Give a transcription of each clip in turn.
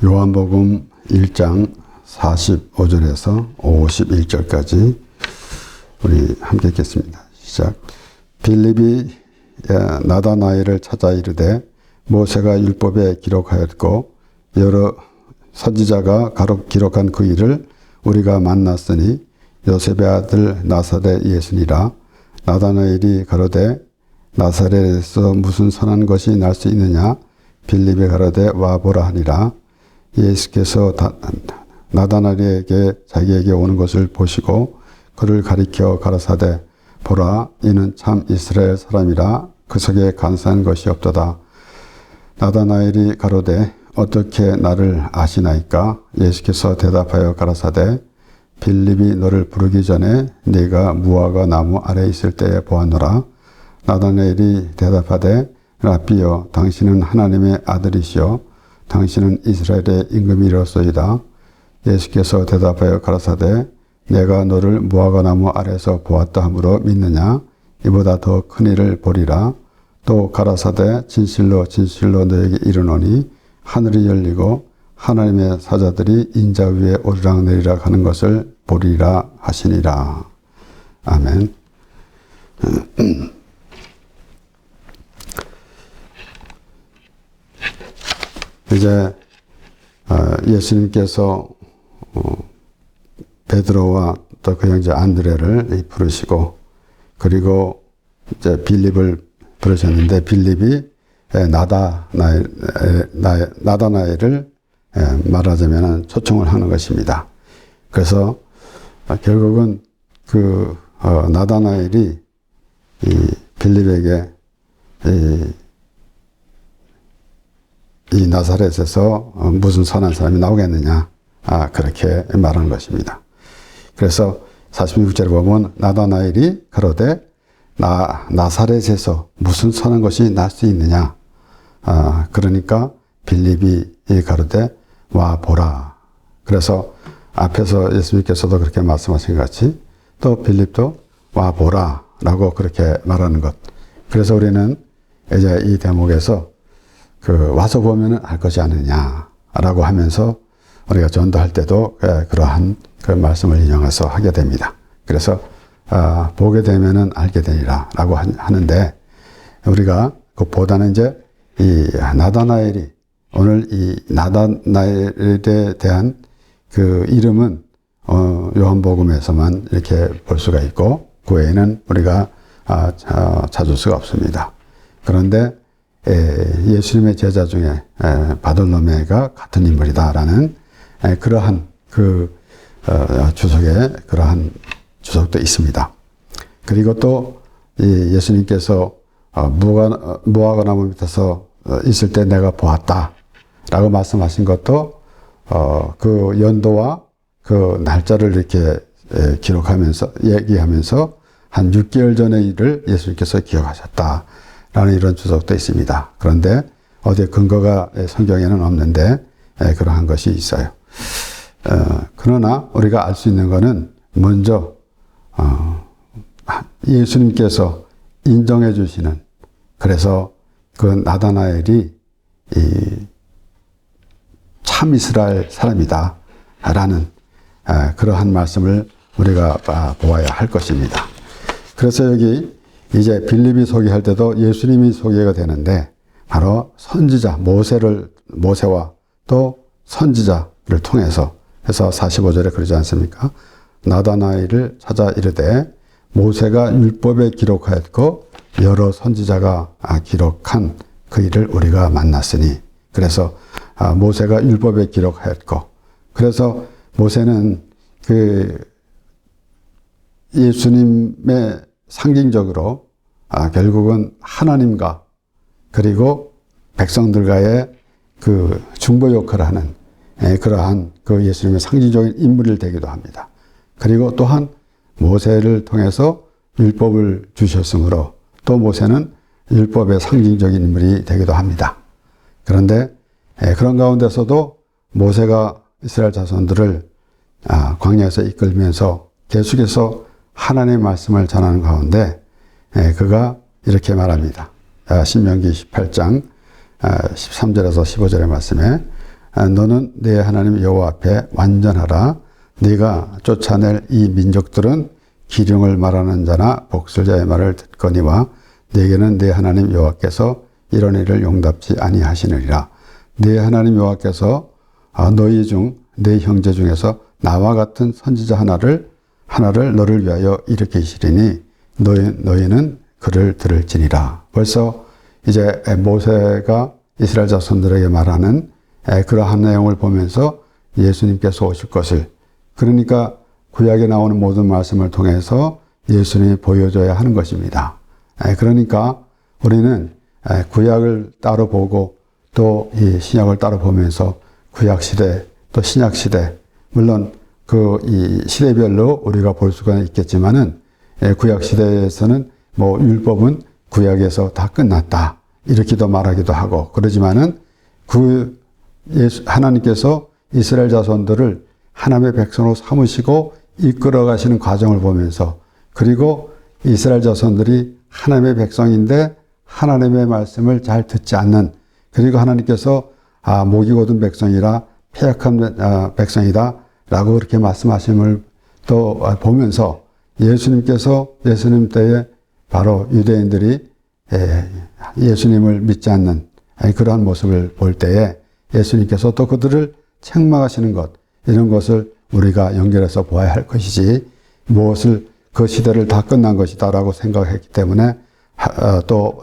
요한복음 1장 45절에서 51절까지 우리 함께 읽겠습니다. 시작. 빌립이 나다나엘을 찾아 이르되 모세가 율법에 기록하였고 여러 선지자가 기록한 그 일을 우리가 만났으니 요셉의 아들 나사렛 예수니라. 나다나엘이 가로되 나사렛에서 무슨 선한 것이 날 수 있느냐. 빌립이 가로되 와보라 하니라. 예수께서 나다나엘에게 자기에게 오는 것을 보시고 그를 가리켜 가라사대 보라 이는 참 이스라엘 사람이라 그 속에 간사한 것이 없도다. 나다나엘이 가로되 어떻게 나를 아시나이까. 예수께서 대답하여 가라사대 빌립이 너를 부르기 전에 네가 무화과 나무 아래 있을 때에 보았노라. 나다나엘이 대답하되 라삐여 당신은 하나님의 아들이시여 당신은 이스라엘의 임금이로소이다. 예수께서 대답하여 가라사대 내가 너를 무화과 나무 아래서 보았다 함으로 믿느냐. 이보다 더 큰 일을 보리라. 또 가라사대 진실로 진실로 너에게 이르노니 하늘이 열리고 하나님의 사자들이 인자 위에 오르락내리락 하는 것을 보리라 하시니라. 아멘. 이제 예수님께서 베드로와 또 그 형제 안드레를 부르시고 그리고 이제 빌립을 부르셨는데 빌립이 나다나엘을 말하자면 초청을 하는 것입니다. 그래서 결국은 그 나다나엘이 이 빌립에게 이 나사렛에서 무슨 선한 사람이 나오겠느냐. 그렇게 말하는 것입니다. 그래서 46절에 보면 나다나엘이 가로되 나사렛에서 무슨 선한 것이 날 수 있느냐. 그러니까 빌립이 가로되 와 보라. 그래서 앞에서 예수님께서도 그렇게 말씀하신 것 같이 또 빌립도 와 보라 라고 그렇게 말하는 것. 그래서 우리는 이제 이 대목에서 와서 보면은 알 것이 아니냐라고 하면서 우리가 전도할 때도 그러한 그 말씀을 인용해서 하게 됩니다. 그래서 보게 되면은 알게 되리라라고 하는데 우리가 그보다는 이제 이 나다나엘이 오늘 이 나다나엘에 대한 그 이름은 요한복음에서만 이렇게 볼 수가 있고 그 외에는 우리가 찾을 수가 없습니다. 그런데 예수님의 제자 중에 바돌로메가 같은 인물이다라는 그러한 그 주석에 그러한 주석도 있습니다. 그리고 또 예수님께서 무화과 나무 밑에서 있을 때 내가 보았다라고 말씀하신 것도 그 연도와 그 날짜를 이렇게 기록하면서 얘기하면서 한 6개월 전의 일을 예수님께서 기억하셨다라는 이런 주석도 있습니다. 그런데 어디 근거가 성경에는 없는데 그러한 것이 있어요. 그러나 우리가 알 수 있는 것은 먼저 예수님께서 인정해 주시는 그래서 그 나다나엘이 참 이스라엘 사람이다 라는 그러한 말씀을 우리가 보아야 할 것입니다. 그래서 여기 이제 빌립이 소개할 때도 예수님이 소개가 되는데 바로 선지자 모세와 또 선지자를 통해서 해서 45절에 그러지 않습니까? 나다나엘을 찾아 이르되 모세가 율법에 기록하였고 여러 선지자가 기록한 그 일을 우리가 만났으니 그래서 모세가 율법에 기록하였고 그래서 모세는 그 예수님의 상징적으로 결국은 하나님과 그리고 백성들과의 그 중보 역할을 하는 그러한 그 예수님의 상징적인 인물이 되기도 합니다. 그리고 또한 모세를 통해서 율법을 주셨으므로 또 모세는 율법의 상징적인 인물이 되기도 합니다. 그런데 그런 가운데서도 모세가 이스라엘 자손들을 광야에서 이끌면서 계속해서 하나님의 말씀을 전하는 가운데 그가 이렇게 말합니다. 신명기 18장 13절에서 15절의 말씀에 너는 네 하나님 여호와 앞에 완전하라. 네가 쫓아낼 이 민족들은 기륭을 말하는 자나 복술자의 말을 듣거니와 네게는 네 하나님 여호와께서 이런 일을 용납지 아니하시느니라. 네 하나님 여호와께서 너희 중 네 형제 중에서 나와 같은 선지자 하나를 너를 위하여 일으키시리니 너희는 그를 들을지니라. 벌써 이제 모세가 이스라엘 자손들에게 말하는 그러한 내용을 보면서 예수님께서 오실 것을, 그러니까 구약에 나오는 모든 말씀을 통해서 예수님이 보여줘야 하는 것입니다. 그러니까 우리는 구약을 따로 보고 또 이 신약을 따로 보면서 구약 시대 또 신약 시대, 물론 그 이 시대별로 우리가 볼 수가 있겠지만은 구약 시대에서는 뭐 율법은 구약에서 다 끝났다 이렇게도 말하기도 하고, 그러지만은 하나님께서 이스라엘 자손들을 하나님의 백성으로 삼으시고 이끌어 가시는 과정을 보면서, 그리고 이스라엘 자손들이 하나님의 백성인데 하나님의 말씀을 잘 듣지 않는, 그리고 하나님께서 목이 곧은 백성이라 패약한 백성이다 라고 그렇게 말씀하심을 또 보면서 예수님 때에 바로 유대인들이 예수님을 믿지 않는 그러한 모습을 볼 때에 예수님께서 또 그들을 책망하시는 것, 이런 것을 우리가 연결해서 보아야 할 것이지, 무엇을 그 시대를 다 끝난 것이다 라고 생각했기 때문에 또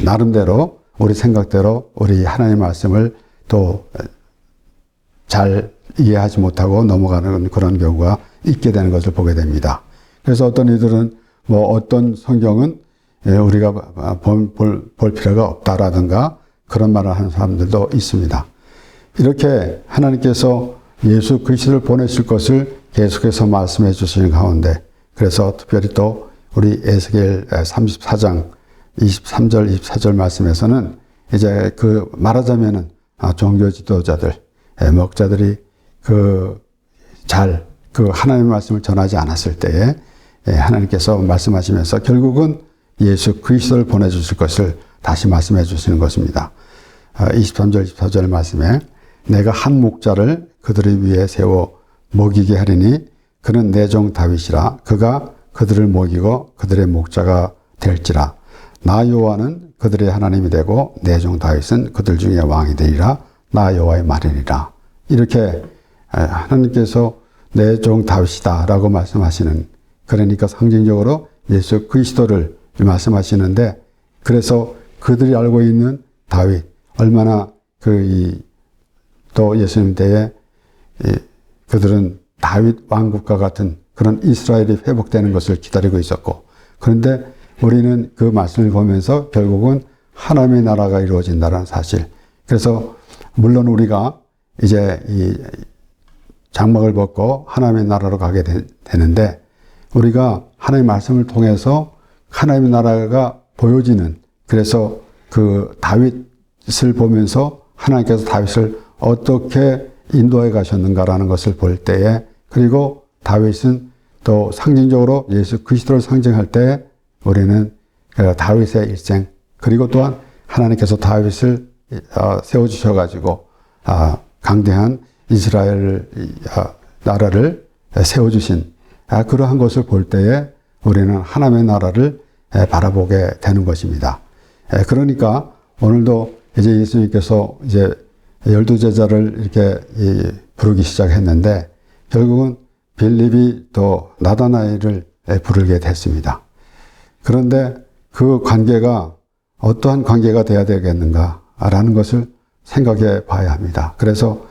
나름대로 우리 생각대로 우리 하나님의 말씀을 또 잘 이해하지 못하고 넘어가는 그런 경우가 있게 되는 것을 보게 됩니다. 그래서 어떤 이들은 뭐 어떤 성경은 우리가 볼 필요가 없다라든가 그런 말을 하는 사람들도 있습니다. 이렇게 하나님께서 예수 그리스도를 보내실 것을 계속해서 말씀해 주시는 가운데, 그래서 특별히 또 우리 에스겔 34장 23절 24절 말씀에서는 이제 그 말하자면은 종교 지도자들, 목자들이 그 하나님의 말씀을 전하지 않았을 때에 하나님께서 말씀하시면서 결국은 예수 그리스도를 보내주실 것을 다시 말씀해 주시는 것입니다. 23절 24절 말씀에 내가 한 목자를 그들을 위해 세워 먹이게 하리니 그는 내 종 다윗이라. 그가 그들을 먹이고 그들의 목자가 될지라. 나 여호와는 그들의 하나님이 되고 내 종 다윗은 그들 중에 왕이 되리라. 나 여호와의 말이니라. 이렇게 하나님께서 내 종 다윗이다 라고 말씀하시는, 그러니까 상징적으로 예수 그리스도를 말씀하시는데, 그래서 그들이 알고 있는 다윗, 얼마나 또 예수님 때에 그들은 다윗 왕국과 같은 그런 이스라엘이 회복되는 것을 기다리고 있었고, 그런데 우리는 그 말씀을 보면서 결국은 하나님의 나라가 이루어진다는 사실. 그래서 물론 우리가 이제 이 장막을 벗고 하나님의 나라로 가게 되는데, 우리가 하나님의 말씀을 통해서 하나님의 나라가 보여지는, 그래서 그 다윗을 보면서 하나님께서 다윗을 어떻게 인도해 가셨는가라는 것을 볼 때에, 그리고 다윗은 또 상징적으로 예수 그리스도를 상징할 때 우리는 다윗의 일생, 그리고 또한 하나님께서 다윗을 세워주셔가지고 강대한 이스라엘 나라를 세워주신 그러한 것을 볼 때에 우리는 하나님의 나라를 바라보게 되는 것입니다. 그러니까 오늘도 이제 예수님께서 이제 12제자를 이렇게 부르기 시작했는데, 결국은 빌립이 또 나다나엘을 부르게 됐습니다. 그런데 그 관계가 어떠한 관계가 돼야 되겠는가라는 것을 생각해 봐야 합니다. 그래서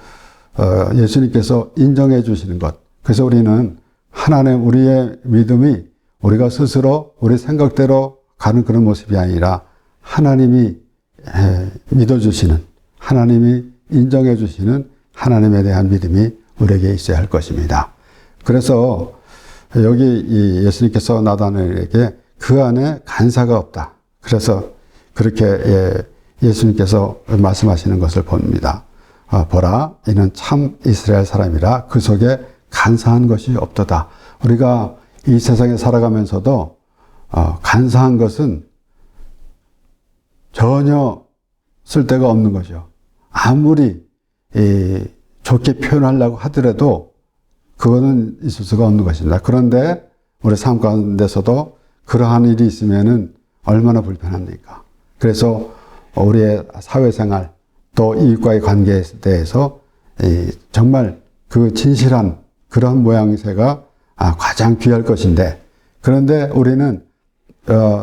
예수님께서 인정해 주시는 것, 그래서 우리는 하나님, 우리의 믿음이 우리가 스스로 우리 생각대로 가는 그런 모습이 아니라 하나님이 믿어주시는, 하나님이 인정해 주시는 하나님에 대한 믿음이 우리에게 있어야 할 것입니다. 그래서 여기 예수님께서 나다나엘에게 그 안에 간사가 없다, 그래서 그렇게 예수님께서 말씀하시는 것을 봅니다. 보라, 이는 참 이스라엘 사람이라 그 속에 간사한 것이 없도다. 우리가 이 세상에 살아가면서도 간사한 것은 전혀 쓸데가 없는 것이요. 아무리 좋게 표현하려고 하더라도 그거는 있을 수가 없는 것입니다. 그런데 우리 삶 가운데서도 그러한 일이 있으면은 얼마나 불편합니까? 그래서 우리의 사회생활 또 이웃과의 관계에 대해서 정말 그 진실한 그런 모양새가 가장 귀할 것인데, 그런데 우리는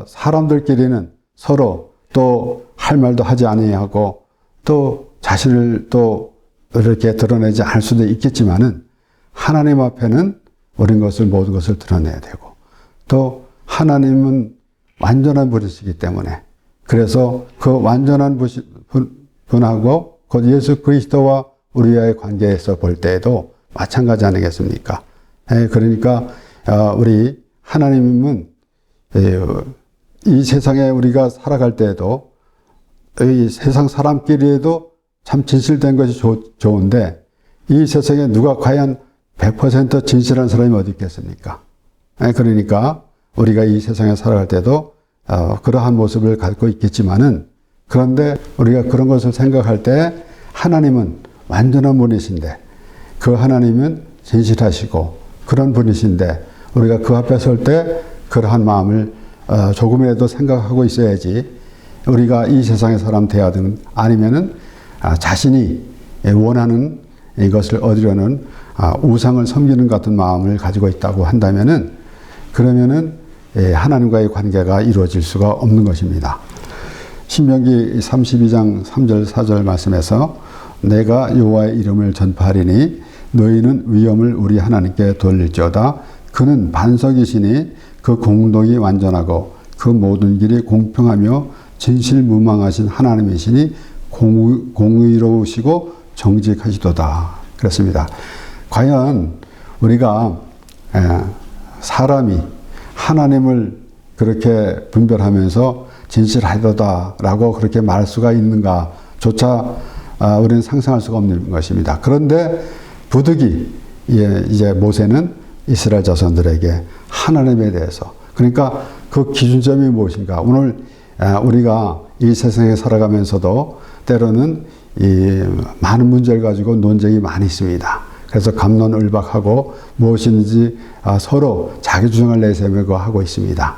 사람들끼리는 서로 또 할 말도 하지 아니하고 또 자신을 또 이렇게 드러내지 않을 수도 있겠지만은 하나님 앞에는 우린 모든 것을 드러내야 되고, 또 하나님은 완전한 분이시기 때문에, 그래서 그 완전한 분하고 곧 예수 그리스도와 우리와의 관계에서 볼 때에도 마찬가지 아니겠습니까? 그러니까 우리 하나님은 이 세상에 우리가 살아갈 때에도 이 세상 사람끼리에도 참 진실된 것이 좋은데, 이 세상에 누가 과연 100% 진실한 사람이 어디 있겠습니까? 그러니까 우리가 이 세상에 살아갈 때도 그러한 모습을 갖고 있겠지만은, 그런데 우리가 그런 것을 생각할 때 하나님은 완전한 분이신데, 그 하나님은 진실하시고 그런 분이신데, 우리가 그 앞에 설 때 그러한 마음을 조금이라도 생각하고 있어야지, 우리가 이 세상의 사람 대하든 아니면은 자신이 원하는 이것을 얻으려는 우상을 섬기는 같은 마음을 가지고 있다고 한다면은, 그러면은 하나님과의 관계가 이루어질 수가 없는 것입니다. 신명기 32장 3절 4절 말씀에서 내가 여호와의 이름을 전파하리니 너희는 위엄을 우리 하나님께 돌릴지어다. 그는 반석이시니 그 공덕이 완전하고 그 모든 길이 공평하며 진실무망하신 하나님이시니 공의로우시고 정직하시도다. 그렇습니다. 과연 우리가 사람이 하나님을 그렇게 분별하면서 진실하도다라고 그렇게 말할 수가 있는가조차 우리는 상상할 수가 없는 것입니다. 그런데 부득이 이제 모세는 이스라엘 자손들에게 하나님에 대해서, 그러니까 그 기준점이 무엇인가. 오늘 우리가 이 세상에 살아가면서도 때로는 이 많은 문제를 가지고 논쟁이 많이 있습니다. 그래서 갑론을박하고 무엇인지 서로 자기 주장을 내세우고 하고 있습니다.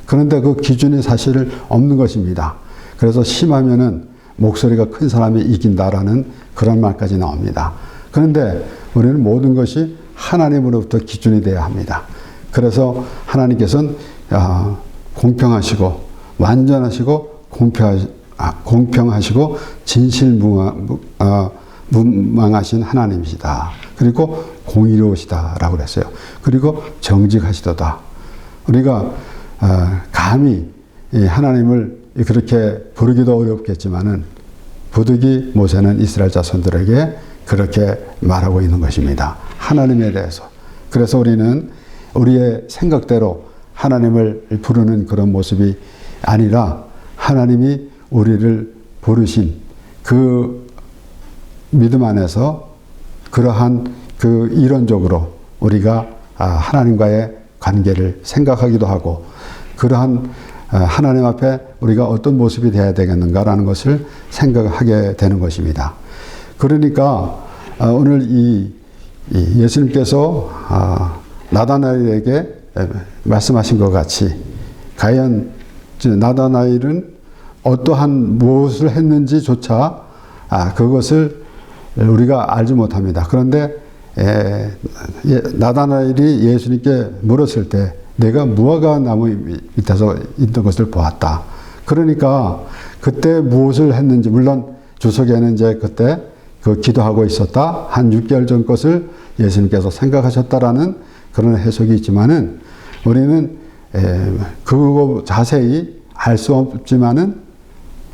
그런데 그 기준이 사실 없는 것입니다. 그래서 심하면은 목소리가 큰 사람이 이긴다라는 그런 말까지 나옵니다. 그런데 우리는 모든 것이 하나님으로부터 기준이 되어야 합니다. 그래서 하나님께서는 공평하시고 완전하시고 공평하시고 진실무망하신 하나님이시다. 그리고 공의로우시다라고 그랬어요. 그리고 정직하시도다. 우리가 감히 하나님을 그렇게 부르기도 어렵겠지만은 부득이 모세는 이스라엘 자손들에게 그렇게 말하고 있는 것입니다. 하나님에 대해서. 그래서 우리는 우리의 생각대로 하나님을 부르는 그런 모습이 아니라 하나님이 우리를 부르신 그 믿음 안에서 그러한 그 이론적으로 우리가 하나님과의 관계를 생각하기도 하고, 그러한 하나님 앞에 우리가 어떤 모습이 되어야 되겠는가라는 것을 생각하게 되는 것입니다. 그러니까 오늘 이 예수님께서 나다나엘에게 말씀하신 것 같이, 과연 나다나엘은 어떠한 무엇을 했는지조차 그것을 우리가 알지 못합니다. 그런데 나다나엘이 예수님께 물었을 때 내가 무화과 나무 밑에서 있던 것을 보았다. 그러니까 그때 무엇을 했는지, 물론 주석에는 이제 그때 그 기도하고 있었다, 한 6개월 전 것을 예수님께서 생각하셨다라는 그런 해석이 있지만은, 우리는 그거 자세히 알 수 없지만은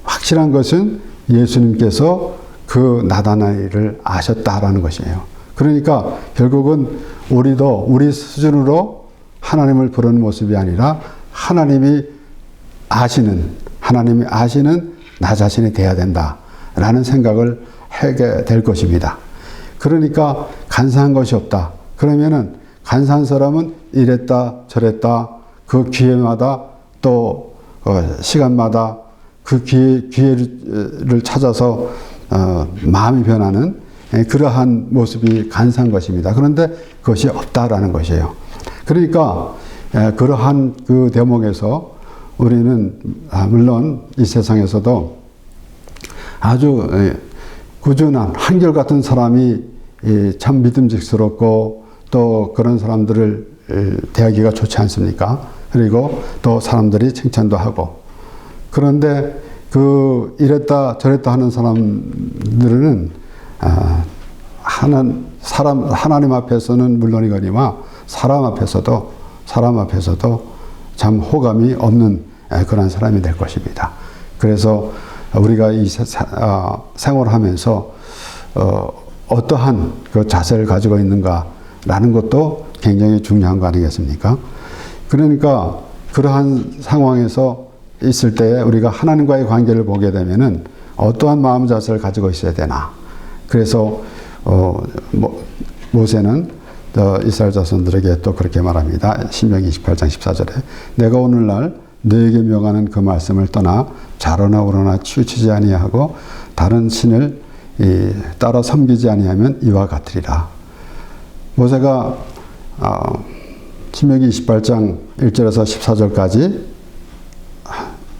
확실한 것은 예수님께서 그 나다나엘을 아셨다라는 것이에요. 그러니까 결국은 우리도 우리 수준으로 하나님을 부르는 모습이 아니라 하나님이 아시는 나 자신이 돼야 된다라는 생각을 하게 될 것입니다. 그러니까 간사한 것이 없다. 그러면은 간사한 사람은 이랬다 저랬다, 그 기회마다 또 시간마다 그 기회를 찾아서 마음이 변하는 그러한 모습이 간사한 것입니다. 그런데 그것이 없다라는 것이에요. 그러니까 그러한 그 대목에서 우리는 물론 이 세상에서도 아주 꾸준한 한결같은 사람이 참 믿음직스럽고 또 그런 사람들을 대하기가 좋지 않습니까? 그리고 또 사람들이 칭찬도 하고. 그런데 그 이랬다 저랬다 하는 사람들은 하나님 앞에서는 물론이거니와 사람 앞에서도 참 호감이 없는 그런 사람이 될 것입니다. 그래서 우리가 이 생활하면서 어떠한 그 자세를 가지고 있는가라는 것도 굉장히 중요한 거 아니겠습니까? 그러니까 그러한 상황에서 있을 때 우리가 하나님과의 관계를 보게 되면은 어떠한 마음 자세를 가지고 있어야 되나. 그래서 모세는 이스라엘 자손들에게 또 그렇게 말합니다. 신명기 28장 14절에 내가 오늘날 너에게 명하는 그 말씀을 떠나 좌로나 우로나 치우치지 아니하고 다른 신을 따라 섬기지 아니하면 이와 같으리라. 모세가 신명기 28장 1절에서 14절까지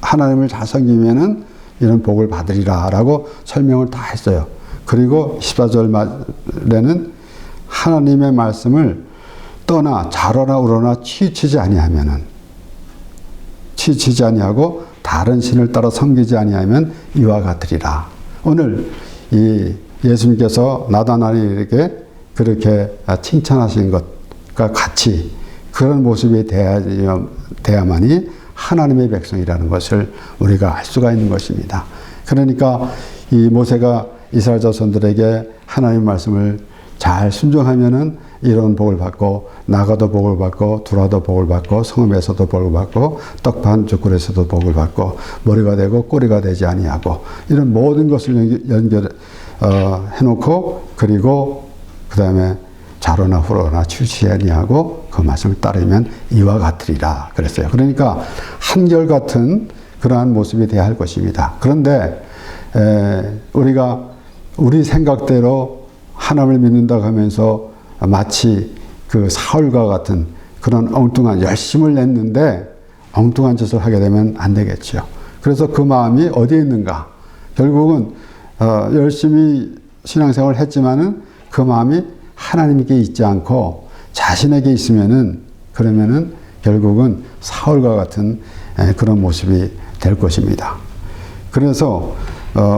하나님을 잘 섬기면은 이런 복을 받으리라 라고 설명을 다 했어요. 그리고 14절 말에는 하나님의 말씀을 떠나 좌로나 우로나 치우치지 아니하고 다른 신을 따라 섬기지 아니하면 이와 같으리라. 오늘 이 예수님께서 나다나엘에게 그렇게 칭찬하신 것과 같이 그런 모습이 돼야만이 하나님의 백성이라는 것을 우리가 알 수가 있는 것입니다. 그러니까 이 모세가 이스라엘 자손들에게 하나님의 말씀을 잘 순종하면은 이런 복을 받고 나가도 복을 받고 들어와도 복을 받고 성읍에서도 복을 받고 떡 반 족굴에서도 복을 받고 머리가 되고 꼬리가 되지 아니하고 이런 모든 것을 해놓고 그리고 그 다음에 좌로나 후로나 치우치지 아니하고 그 말씀을 따르면 이와 같으리라 그랬어요. 그러니까 한결같은 그러한 모습이 되어야 할 것입니다. 그런데 우리가 우리 생각대로 하나님을 믿는다고 하면서 마치 그 사울과 같은 그런 엉뚱한 열심을 냈는데 엉뚱한 짓을 하게 되면 안 되겠죠. 그래서 그 마음이 어디에 있는가? 결국은 열심히 신앙생활을 했지만은 그 마음이 하나님께 있지 않고 자신에게 있으면은 그러면은 결국은 사울과 같은 그런 모습이 될 것입니다. 그래서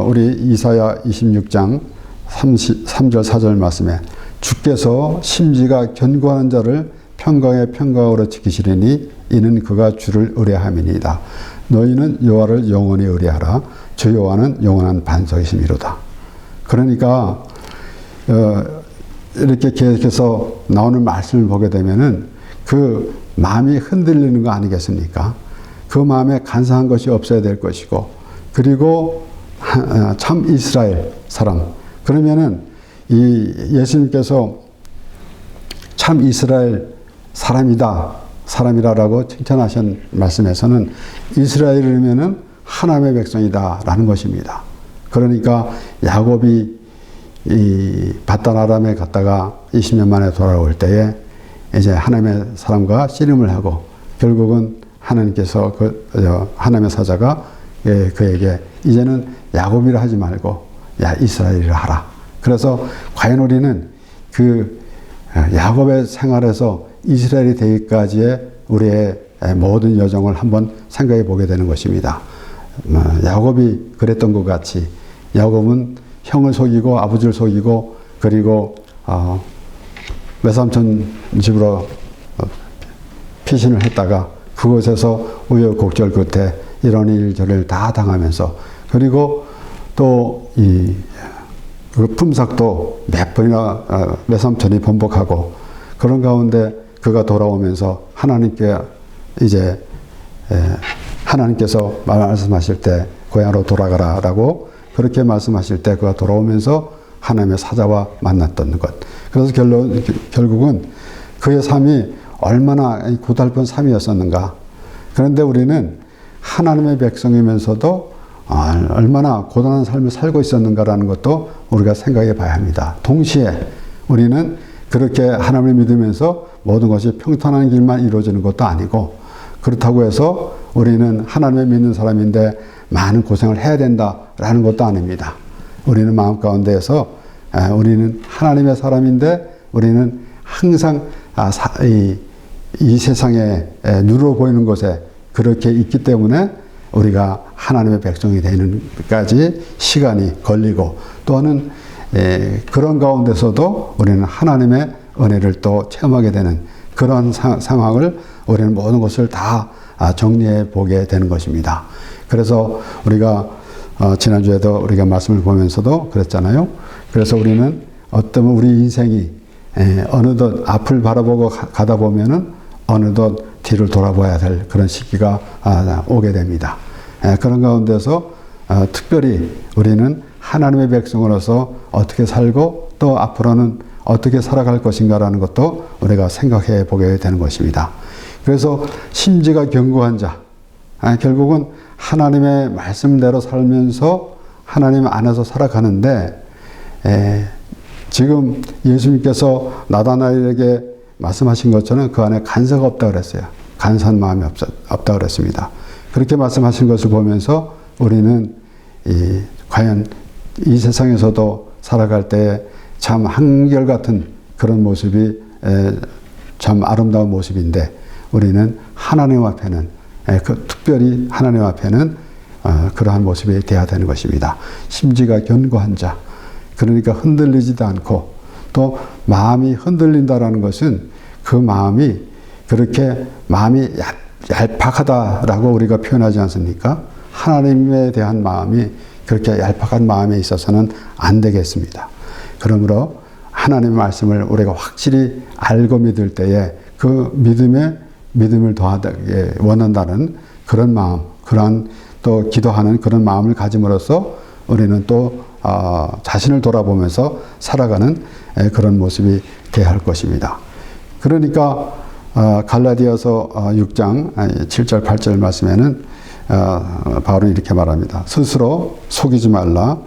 우리 이사야 26장 3절 4절 말씀에 주께서 심지가 견고한 자를 평강의 평강으로 지키시리니 이는 그가 주를 의뢰함이니이다. 너희는 여호와를 영원히 의뢰하라. 주 여호와는 영원한 반석이심이로다. 그러니까 이렇게 계속해서 나오는 말씀을 보게 되면은 그 마음이 흔들리는 거 아니겠습니까? 그 마음에 간사한 것이 없어야 될 것이고 그리고 참 이스라엘 사람 그러면은 이 예수님께서 참 이스라엘 사람이라라고 칭찬하신 말씀에서는 이스라엘이면은 하나님의 백성이다라는 것입니다. 그러니까 야곱이 이 바단 아람에 갔다가 20년 만에 돌아올 때에 이제 하나님의 사람과 씨름을 하고 결국은 하나님께서 하나님의 사자가 그에게 이제는 야곱이라 하지 말고 야 이스라엘이라 하라. 그래서 과연 우리는 그 야곱의 생활에서 이스라엘이 되기까지의 우리의 모든 여정을 한번 생각해 보게 되는 것입니다. 야곱이 그랬던 것 같이 야곱은 형을 속이고 아버지를 속이고 그리고 외삼촌 집으로 피신을 했다가 그곳에서 우여곡절 끝에 이런 일들을 다 당하면서 그리고 또 그 품삯도 몇 번이나 외삼촌이 번복하고 그런 가운데 그가 돌아오면서 하나님께 이제 하나님께서 말씀하실 때 고향으로 돌아가라라고 그렇게 말씀하실 때 그가 돌아오면서 하나님의 사자와 만났던 것. 그래서 결국은 그의 삶이 얼마나 고달픈 삶이었었는가. 그런데 우리는 하나님의 백성이면서도 얼마나 고단한 삶을 살고 있었는가라는 것도 우리가 생각해 봐야 합니다. 동시에 우리는 그렇게 하나님을 믿으면서 모든 것이 평탄한 길만 이루어지는 것도 아니고, 그렇다고 해서 우리는 하나님을 믿는 사람인데 많은 고생을 해야 된다라는 것도 아닙니다. 우리는 마음 가운데에서 우리는 하나님의 사람인데 우리는 항상 이 세상에 눈으로 보이는 것에 그렇게 있기 때문에 우리가 하나님의 백성이 되는 까지 시간이 걸리고, 또는 그런 가운데서도 우리는 하나님의 은혜를 또 체험하게 되는 그런 상황을 우리는 모든 것을 다 정리해 보게 되는 것입니다. 그래서 우리가 지난주에도 우리가 말씀을 보면서도 그랬잖아요. 그래서 우리는 어쩌면 우리 인생이 어느덧 앞을 바라보고 가다 보면은 어느덧 뒤를 돌아봐야 될 그런 시기가 오게 됩니다. 그런 가운데서 특별히 우리는 하나님의 백성으로서 어떻게 살고 또 앞으로는 어떻게 살아갈 것인가라는 것도 우리가 생각해 보게 되는 것입니다. 그래서 심지가 견고한 자, 결국은 하나님의 말씀대로 살면서 하나님 안에서 살아가는데, 지금 예수님께서 나다나엘에게 말씀하신 것처럼 그 안에 간사가 없다 그랬어요. 간사한 마음이 없다 그랬습니다. 그렇게 말씀하신 것을 보면서 우리는 과연 이 세상에서도 살아갈 때 참 한결같은 그런 모습이 참 아름다운 모습인데, 우리는 하나님 앞에는 특별히 하나님 앞에는 그러한 모습이 되어야 되는 것입니다. 심지가 견고한 자, 그러니까 흔들리지도 않고, 또 마음이 흔들린다라는 것은 그 마음이 그렇게 마음이 얄팍하다라고 우리가 표현하지 않습니까? 하나님에 대한 마음이 그렇게 얄팍한 마음에 있어서는 안 되겠습니다. 그러므로 하나님의 말씀을 우리가 확실히 알고 믿을 때에 그 믿음을 더하게 원한다는 그런 마음, 그러한 또 기도하는 그런 마음을 가짐으로써 우리는 또 자신을 돌아보면서 살아가는 그런 모습이 되어야 할 것입니다. 그러니까 갈라디아서 6장 7절 8절 말씀에는 바울은 이렇게 말합니다. 스스로 속이지 말라.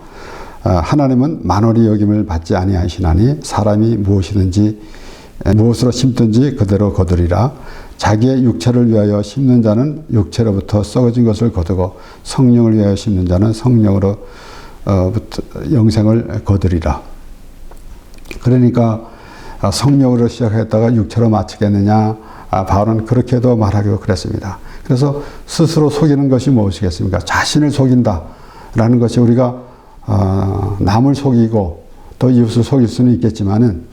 하나님은 만월이 여김을 받지 아니하시나니 사람이 무엇으로 심든지 그대로 거두리라. 자기의 육체를 위하여 심는 자는 육체로부터 썩어진 것을 거두고 성령을 위하여 심는 자는 성령으로부터 영생을 거두리라. 그러니까 성령으로 시작했다가 육체로 마치겠느냐, 바울은 그렇게도 말하기로 그랬습니다. 그래서 스스로 속이는 것이 무엇이겠습니까? 자신을 속인다라는 것이, 우리가 남을 속이고 또 이웃을 속일 수는 있겠지만은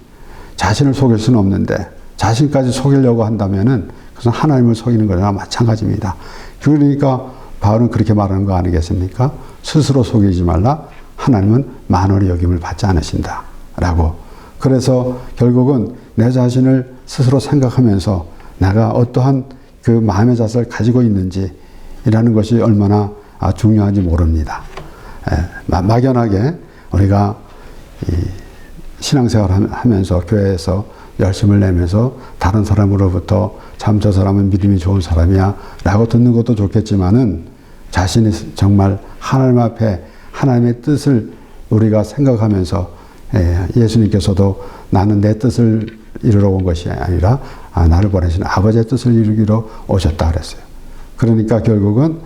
자신을 속일 수는 없는데, 자신까지 속이려고 한다면은 그것은 하나님을 속이는 거나 마찬가지입니다. 그러니까 바울은 그렇게 말하는 거 아니겠습니까? 스스로 속이지 말라. 하나님은 만월의 여김을 받지 않으신다 라고. 그래서 결국은 내 자신을 스스로 생각하면서 내가 어떠한 그 마음의 자세를 가지고 있는지 이라는 것이 얼마나 중요한지 모릅니다. 막연하게 우리가 신앙생활 하면서 교회에서 열심을 내면서 다른 사람으로부터 참 저 사람은 믿음이 좋은 사람이야 라고 듣는 것도 좋겠지만은, 자신이 정말 하나님 앞에 하나님의 뜻을 우리가 생각하면서, 예수님께서도 나는 내 뜻을 이루러 온 것이 아니라 나를 보내신 아버지의 뜻을 이루기로 오셨다 그랬어요. 그러니까 결국은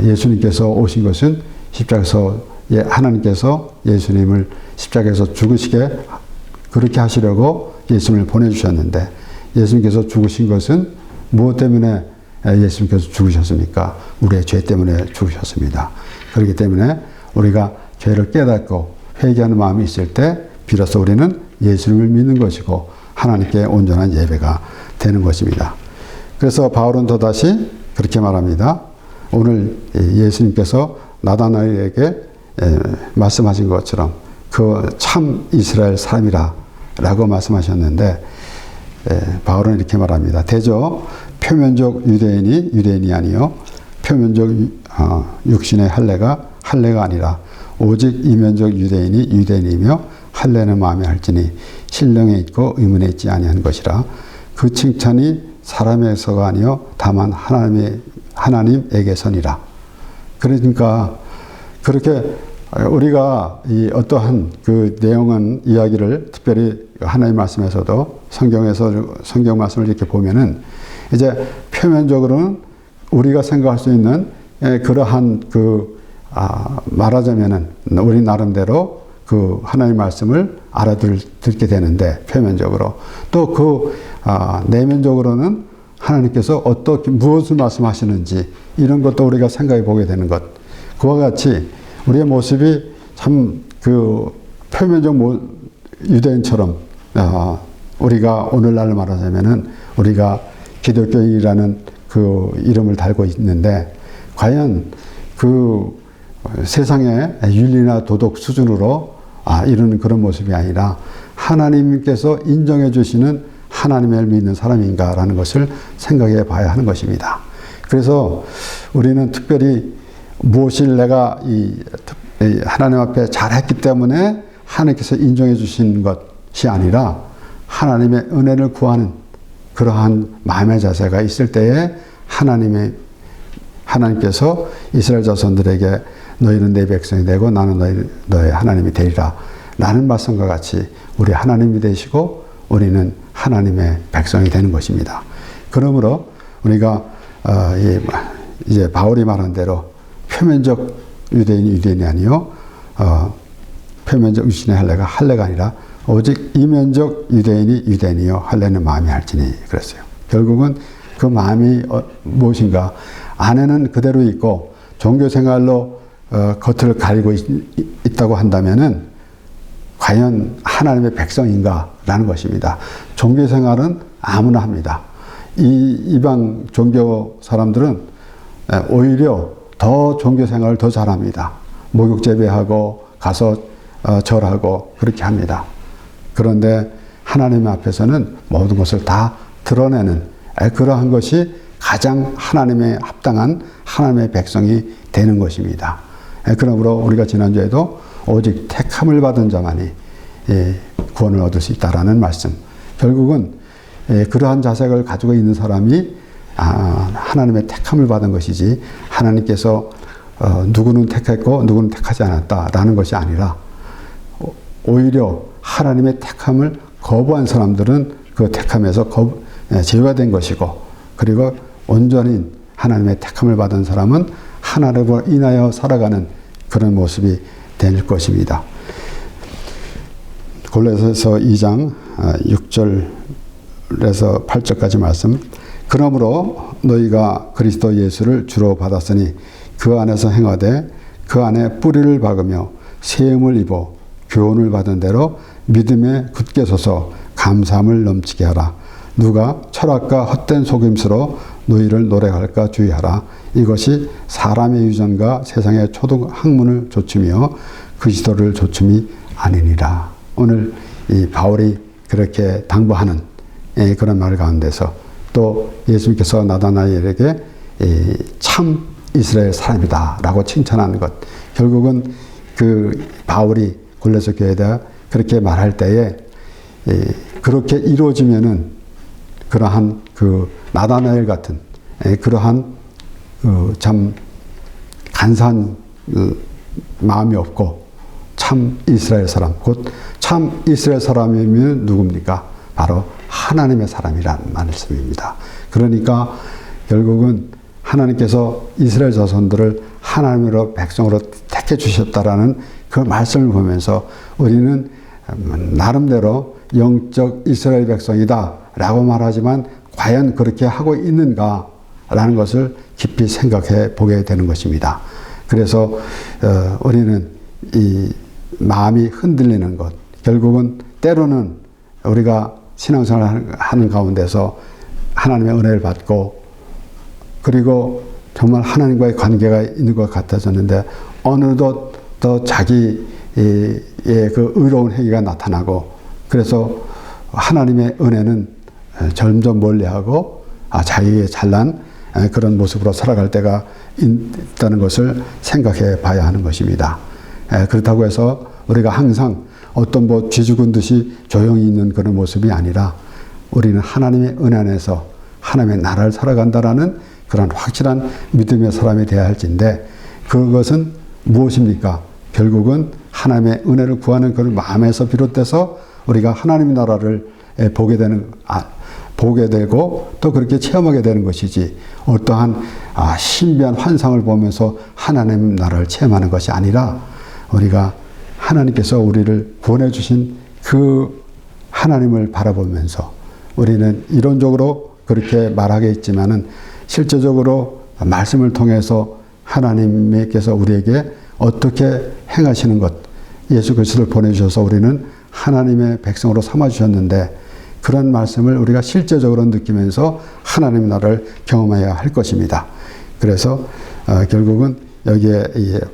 예수님께서 오신 것은 십자가에서, 하나님께서 예수님을 십자가에서 죽으시게 그렇게 하시려고 예수님을 보내주셨는데, 예수님께서 죽으신 것은 무엇 때문에 예수님께서 죽으셨습니까? 우리의 죄 때문에 죽으셨습니다. 그렇기 때문에 우리가 죄를 깨닫고 회개하는 마음이 있을 때 비로소 우리는 예수님을 믿는 것이고 하나님께 온전한 예배가 되는 것입니다. 그래서 바울은 또다시 그렇게 말합니다. 오늘 예수님께서 나다나엘에게 말씀하신 것처럼 그 참 이스라엘 사람이라 라고 말씀하셨는데, 바울은 이렇게 말합니다. 대저 표면적 유대인이 아니요 표면적 육신의 할례가 아니라 오직 이면적 유대인이며 할례는 마음에 할지니 신령에 있고 의문에 있지 아니한 것이라. 그 칭찬이 사람에서가 아니요 다만 하나님에게서니라. 그러니까 그렇게 우리가 이 어떠한 그 내용은 이야기를 특별히 하나님의 말씀에서도 성경 말씀을 이렇게 보면은 이제 표면적으로는 우리가 생각할 수 있는 그러한 말하자면은 우리 나름대로 그 하나님의 말씀을 알아듣게 되는데 표면적으로 또 내면적으로는 하나님께서 어떻게 무엇을 말씀하시는지 이런 것도 우리가 생각해 보게 되는 것. 그와 같이 우리의 모습이 참 표면적 유대인처럼 우리가 오늘날 말하자면은 우리가 기독교인이라는 그 이름을 달고 있는데 과연 그 세상의 윤리나 도덕 수준으로 이루는 그런 모습이 아니라 하나님께서 인정해 주시는 하나님을 믿는 사람인가라는 것을 생각해 봐야 하는 것입니다. 그래서 우리는 특별히 무엇을 내가 하나님 앞에 잘했기 때문에 하나님께서 인정해 주신 것이 아니라 하나님의 은혜를 구하는 그러한 마음의 자세가 있을 때에 하나님께서 이스라엘 자손들에게 너희는 내 백성이 되고 나는 너의 하나님이 되리라 라는 말씀과 같이 우리 하나님이 되시고 우리는 하나님의 백성이 되는 것입니다. 그러므로 우리가 이제 바울이 말한 대로 표면적 유대인이 아니요 표면적 유신의 할례가 아니라 오직 이면적 유대인이요 할례는 마음이 할지니 그랬어요. 결국은 그 마음이 무엇인가 안에는 그대로 있고 종교생활로 겉을 가리고 있다고 한다면은 과연 하나님의 백성인가라는 것입니다. 종교생활은 아무나 합니다. 이방 종교 사람들은 오히려 더 종교생활을 더 잘합니다. 목욕 재배하고 가서 절하고 그렇게 합니다. 그런데 하나님 앞에서는 모든 것을 다 드러내는 그러한 것이 가장 하나님의 합당한 하나님의 백성이 되는 것입니다. 그러므로 우리가 지난주에도 오직 택함을 받은 자만이 구원을 얻을 수 있다라는 말씀. 결국은 그러한 자색을 가지고 있는 사람이 하나님의 택함을 받은 것이지 하나님께서 누구는 택했고 누구는 택하지 않았다라는 것이 아니라 오히려 하나님의 택함을 거부한 사람들은 그 택함에서 제외된 것이고 그리고 온전히 하나님의 택함을 받은 사람은 하나님으로 인하여 살아가는 그런 모습이 될 것입니다. 골로새서 2장 6절에서 8절까지 말씀. 그러므로 너희가 그리스도 예수를 주로 받았으니 그 안에서 행하되 그 안에 뿌리를 박으며 세움을 입어 교훈을 받은 대로 믿음에 굳게 서서 감사함을 넘치게 하라. 누가 철학과 헛된 속임수로 너희를 노래할까 주의하라. 이것이 사람의 유전과 세상의 초등 학문을 조춤이요 그리스도를 조춤이 아니니라. 오늘 이 바울이 그렇게 당부하는 그런 말 가운데서 또 예수님께서 나다나엘에게 참 이스라엘 사람이다 라고 칭찬하는 것. 결국은 그 바울이 골로새 교회에다 그렇게 말할 때에 그렇게 이루어지면은 그러한 그 나다나엘 같은 그러한 참 간사한 마음이 없고 참 이스라엘 사람, 곧 참 이스라엘 사람이면 누굽니까? 바로 하나님의 사람이란 말씀입니다. 그러니까 결국은 하나님께서 이스라엘 자손들을 하나님으로 백성으로 택해 주셨다라는 그 말씀을 보면서 우리는 나름대로 영적 이스라엘 백성이다 라고 말하지만 과연 그렇게 하고 있는가라는 것을 깊이 생각해 보게 되는 것입니다. 그래서 우리는 이 마음이 흔들리는 것, 결국은 때로는 우리가 신앙생활을 하는 가운데서 하나님의 은혜를 받고 그리고 정말 하나님과의 관계가 있는 것 같아졌는데 어느덧 더 자기의 그 의로운 행위가 나타나고 그래서 하나님의 은혜는 점점 멀리하고 자기의 잘난 그런 모습으로 살아갈 때가 있다는 것을 생각해 봐야 하는 것입니다. 그렇다고 해서 우리가 항상 어떤 쥐 죽은 듯이 조용히 있는 그런 모습이 아니라 우리는 하나님의 은혜 안에서 하나님의 나라를 살아간다라는 그런 확실한 믿음의 사람이 되어야 할진데 그것은 무엇입니까? 결국은 하나님의 은혜를 구하는 그 마음에서 비롯돼서 우리가 하나님의 나라를 보게 되고 또 그렇게 체험하게 되는 것이지, 어떠한 신비한 환상을 보면서 하나님 나라를 체험하는 것이 아니라, 우리가 하나님께서 우리를 구원해 주신 그 하나님을 바라보면서, 우리는 이론적으로 그렇게 말하겠지만은 실제적으로 말씀을 통해서 하나님께서 우리에게 어떻게 행하시는 것, 예수 그리스도를 보내주셔서 우리는 하나님의 백성으로 삼아주셨는데, 그런 말씀을 우리가 실제적으로 느끼면서 하나님의 나라를 경험해야 할 것입니다. 그래서 결국은 여기에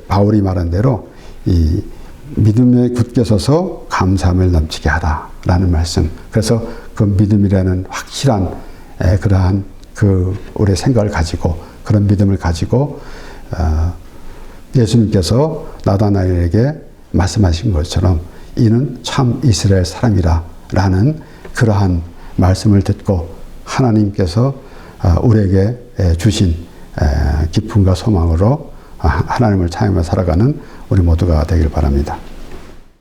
바울이 말한 대로 이 믿음에 굳게 서서 감사함을 넘치게 하라라는 말씀. 그래서 그 믿음이라는 확실한 그러한 그 우리의 생각을 가지고, 그런 믿음을 가지고 예수님께서 나다나엘에게 말씀하신 것처럼 이는 참 이스라엘 사람이라 라는 그러한 말씀을 듣고 하나님께서 우리에게 주신 기쁨과 소망으로 하나님을 찬양하며 살아가는 우리 모두가 되길 바랍니다.